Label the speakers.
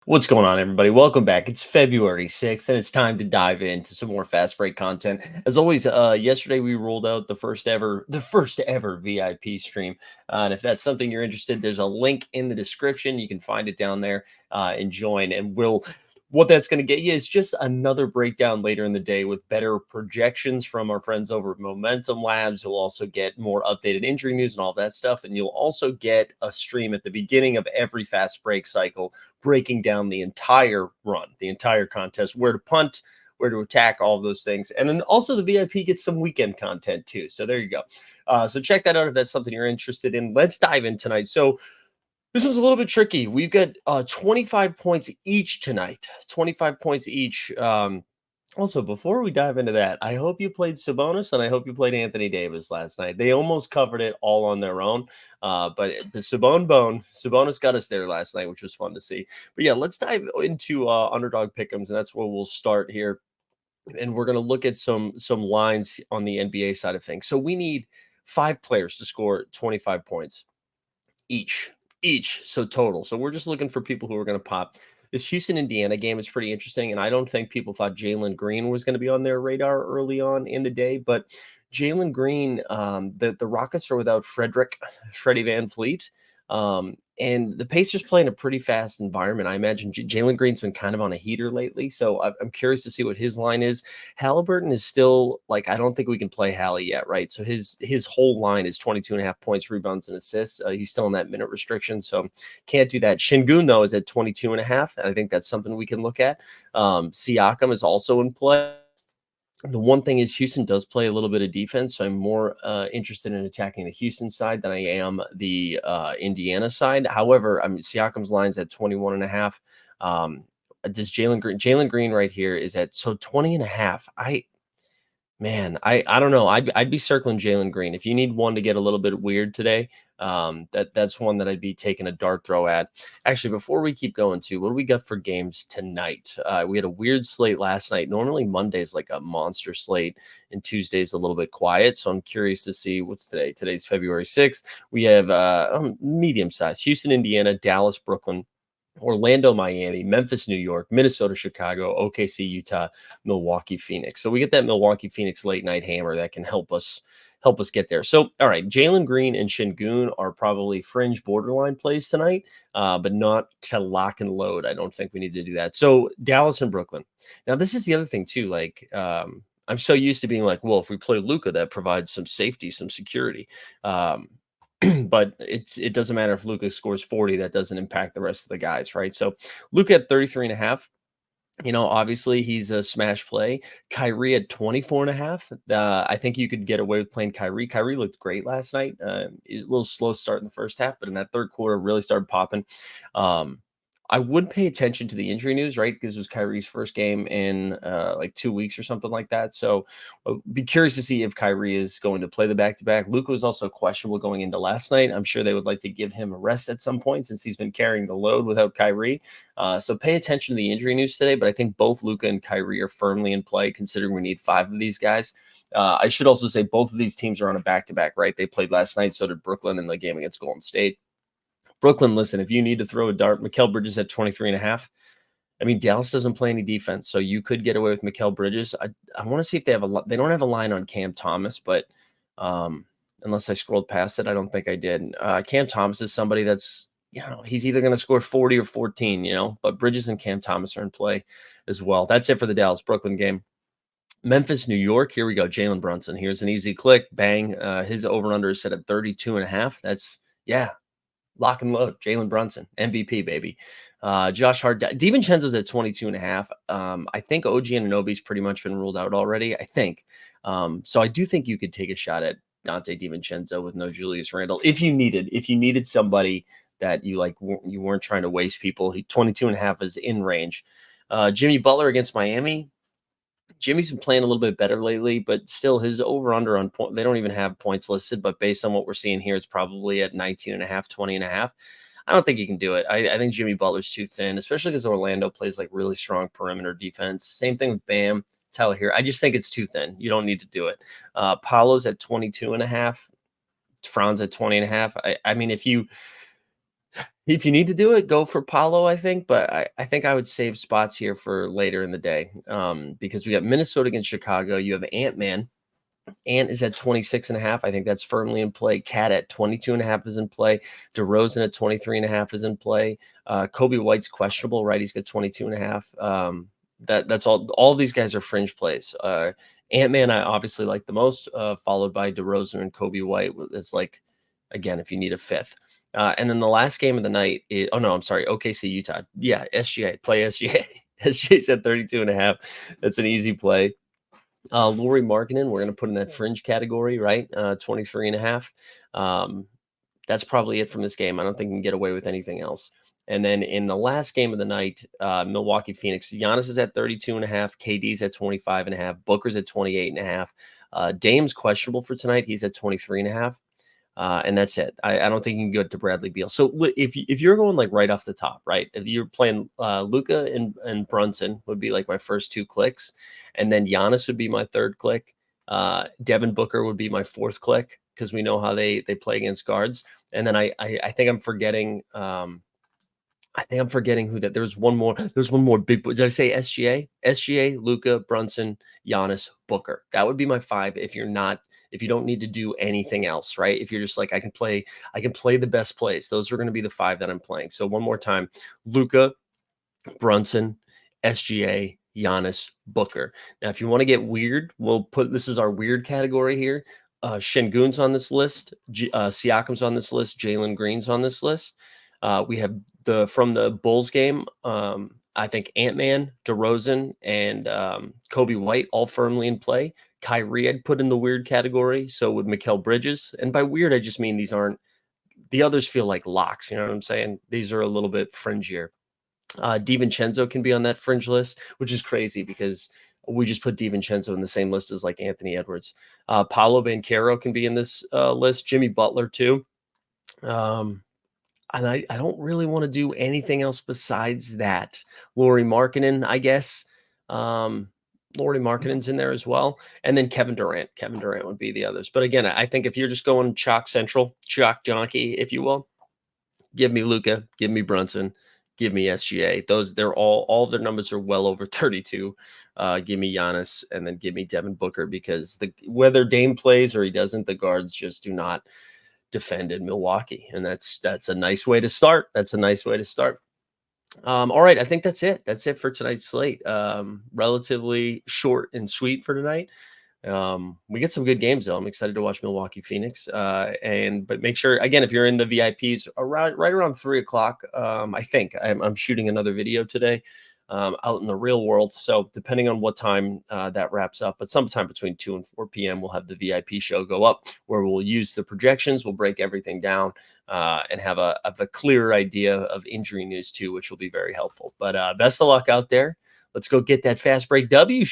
Speaker 1: What's going on, everybody? Welcome back. It's February 6th, and it's time to dive into some more fast break content. As always, yesterday we rolled out the first ever VIP stream. And if that's something you're interested, there's a link in the description. You can find it down there and join. And what that's going to get you is just another breakdown later in the day with better projections from our friends over at Momentum Labs. You'll also get more updated injury news and all that stuff. And you'll also get a stream at the beginning of every fast break cycle breaking down the entire run, the entire contest, where to punt, where to attack, all of those things. And then also the VIP gets some weekend content too. So there you go. So check that out if that's something you're interested in. Let's dive in tonight. So this one's a little bit tricky. We've got 25 points each tonight, 25 points each. Also, before we dive into that, I hope you played Sabonis and I hope you played Anthony Davis last night. They almost covered it all on their own, but the Sabonis got us there last night, which was fun to see. But yeah, let's dive into underdog pick'ems, and that's where we'll start here. And we're going to look at some lines on the NBA side of things. So we need 5 players to score 25 points each, so total. So we're just looking for people who are going to pop. This Houston Indiana game is pretty interesting, and I don't think people thought Jalen Green was going to be on their radar early on in the day, but Jalen Green, the Rockets are without Freddie Van Fleet, and the Pacers play in a pretty fast environment. I imagine Jalen Green's been kind of on a heater lately, so I'm curious to see what his line is. Halliburton is still like, I don't think we can play Hallie yet, right? So his whole line is 22 and a half points, rebounds, and assists. He's still in that minute restriction, so can't do that. Shingun, though, is at 22 and a half, and I think that's something we can look at. Siakam is also in play. The one thing is Houston does play a little bit of defense, so I'm more interested in attacking the Houston side than I am the Indiana side. However, I mean, Siakam's line's at 21 and a half. Does Jalen Green right here is at 20 and a half. I don't know. I'd be circling Jalen Green. If you need one to get a little bit weird today, that's one that I'd be taking a dart throw at. Actually, before we keep going to, what do we got for games tonight? We had a weird slate last night. Normally Monday's like a monster slate and Tuesday's a little bit quiet. So I'm curious to see what's today. Today's February 6th. We have medium size Houston, Indiana, Dallas, Brooklyn, Orlando, Miami, Memphis, New York, Minnesota, Chicago, OKC, Utah, Milwaukee, Phoenix. So we get that Milwaukee, Phoenix late night hammer that can help us get there. So, all right, Jalen Green and Shingun are probably fringe borderline plays tonight, but not to lock and load. I don't think we need to do that. So Dallas and Brooklyn. Now, this is the other thing too. Like, I'm so used to being like, well, if we play Luca, that provides some safety, some security. But it doesn't matter if Luka scores 40, that doesn't impact the rest of the guys, right? So Luka at 33 and a half. Obviously he's a smash play. Kyrie at 24 and a half. I think you could get away with playing Kyrie. Kyrie looked great last night. A little slow start in the first half, but in that third quarter really started popping. I would pay attention to the injury news, right? Because it was Kyrie's first game in like 2 weeks or something like that. So be curious to see if Kyrie is going to play the back-to-back. Luka was also questionable going into last night. I'm sure they would like to give him a rest at some point since he's been carrying the load without Kyrie. So pay attention to the injury news today. But I think both Luka and Kyrie are firmly in play, considering we need 5 of these guys. I should also say both of these teams are on a back-to-back, right? They played last night. So did Brooklyn in the game against Golden State. Brooklyn, listen, if you need to throw a dart, Mikal Bridges at 23 and a half. I mean, Dallas doesn't play any defense, so you could get away with Mikal Bridges. I want to see if they don't have a line on Cam Thomas, but unless I scrolled past it, I don't think I did. Cam Thomas is somebody that's, he's either going to score 40 or 14, but Bridges and Cam Thomas are in play as well. That's it for the Dallas Brooklyn game. Memphis, New York. Here we go. Jalen Brunson. Here's an easy click. Bang. His over under is set at 32 and a half. That's, lock and load. Jalen Brunson, MVP, baby. Josh Hart, DiVincenzo's at 22 and a half. I think OG Anunoby's pretty much been ruled out already, I think. So I do think you could take a shot at Dante DiVincenzo with no Julius Randle if you needed somebody that you weren't trying to waste people. 22 and a half is in range. Jimmy Butler against Miami. Jimmy's been playing a little bit better lately, but still his over-under on point, they don't even have points listed, but based on what we're seeing here, it's probably at 19 and a half, 20 and a half. I don't think he can do it. I think Jimmy Butler's too thin, especially because Orlando plays like really strong perimeter defense. Same thing with Bam, Tyler here. I just think it's too thin. You don't need to do it. Paolo's at 22 and a half. Franz at 20 and a half. I mean, if you If you need to do it, go for Paulo, I think, but I think I would save spots here for later in the day, because we got Minnesota against Chicago. You have Ant-Man. Ant is at 26.5. I think that's firmly in play. Cat at 22.5 is in play. DeRozan at 23.5 is in play. Kobe White's questionable, right? He's got 22.5. That's all these guys are fringe plays. Ant-Man, I obviously like the most, followed by DeRozan and Kobe White. It's like, again, if you need a fifth. And then the last game of the night is, oh no, I'm sorry, OKC Utah. Yeah, SGA, play SGA. SGA's at 32.5. That's an easy play. Laurie Markkinen, we're going to put in that fringe category, right? 23.5. That's probably it from this game. I don't think you can get away with anything else. And then in the last game of the night, Milwaukee Phoenix, Giannis is at 32.5. KD's at 25.5. Booker's at 28.5. Dame's questionable for tonight. He's at 23.5. And that's it. I don't think you can go to Bradley Beal. So if you're going like right off the top, right? If you're playing Luca and Brunson would be like my first two clicks, and then Giannis would be my third click. Devin Booker would be my fourth click because we know how they play against guards. And then I think I'm forgetting. I think I'm forgetting who that. There's one more. There's one more big. Did I say SGA? SGA, Luca, Brunson, Giannis, Booker. That would be my five. If you don't need to do anything else, right? If you're just like, I can play the best plays. Those are going to be the five that I'm playing. So one more time: Luca, Brunson, SGA, Giannis, Booker. Now, if you want to get weird, we'll put this is our weird category here. Şengün's on this list. Siakam's on this list. Jalen Green's on this list. We have from the Bulls game. I think Ant-Man, DeRozan, and Kobe White all firmly in play. Kyrie I'd put in the weird category. So would Mikal Bridges. And by weird, I just mean these aren't the others feel like locks. You know what I'm saying? These are a little bit fringier. DiVincenzo can be on that fringe list, which is crazy because we just put DiVincenzo in the same list as like Anthony Edwards. Paolo Banchero can be in this list. Jimmy Butler too. And I don't really want to do anything else besides that. Laurie Markkinen, I guess. Laurie Markkinen's in there as well. And then Kevin Durant. Kevin Durant would be the others. But again, I think if you're just going chalk central, chalk donkey, if you will, give me Luca, give me Brunson, give me SGA. They're all of their numbers are well over 32. Give me Giannis and then give me Devin Booker because whether Dame plays or he doesn't, the guards just do not defend in Milwaukee. And that's a nice way to start. That's a nice way to start. All right. I think that's it. That's it for tonight's slate. Relatively short and sweet for tonight. We get some good games though. I'm excited to watch Milwaukee Phoenix. But make sure again, if you're in the VIPs right around 3:00, I think I'm shooting another video today, out in the real world. So depending on what time that wraps up, but sometime between 2 and 4 p.m. we'll have the VIP show go up where we'll use the projections. We'll break everything down and have a clearer idea of injury news too, which will be very helpful. But best of luck out there. Let's go get that fast break W.